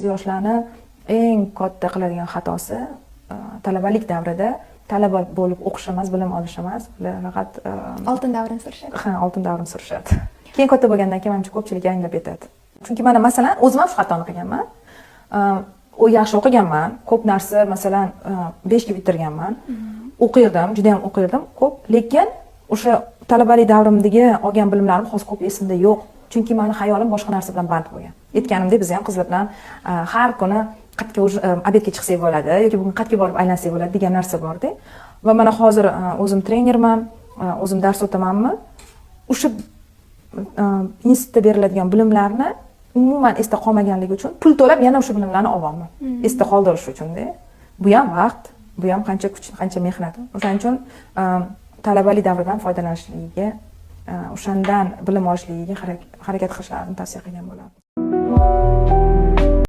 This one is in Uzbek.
Yoshlarni eng katta qiladigan xatosi talabalik davrida talaba bo'lib o'qish emas, bilim olish emas, faqat oltin davrini surishadi. Ha, oltin davrini surishadi. Keyin katta bo'lgandan keyin menimcha ko'pchilik yanglab ketadi. Chunki mana masalan, o'zim ham shu xatoni qilganman. Yaxshi o'qiganman, ko'p narsa, masalan, 5 ga bitirganman. O'qirdim, juda ham o'qirdim ko'p, lekin o'sha talabalik davrimdagi olgan bilimlarim hozir ko'p esimda yo'q. Chunki meni xayolim boshqa narsa bilan band bo'lgan. Aytganimdek, biz ham qizlar bilan har kuni qatga obedga chiqsak bo'ladi yoki bugun qatga borib aylansak bo'ladi degan narsa bor-da. Va mana hozir o'zim trenerman, o'zim dars o'tamanmi? O'sha institutda beriladigan bilimlarni umuman esda qolmaganligi uchun pul to'lab yana o'sha bilimlarni olyapman. Esda qoldirish uchun-da. Bu ham vaqt, bu ham qancha kuch, qancha mehnat. O'shaning uchun talabalik davridan foydalanishligiga, o'shandan bilim olishligiga harakat qilishlarini tavsiya qilgan bo'lardim.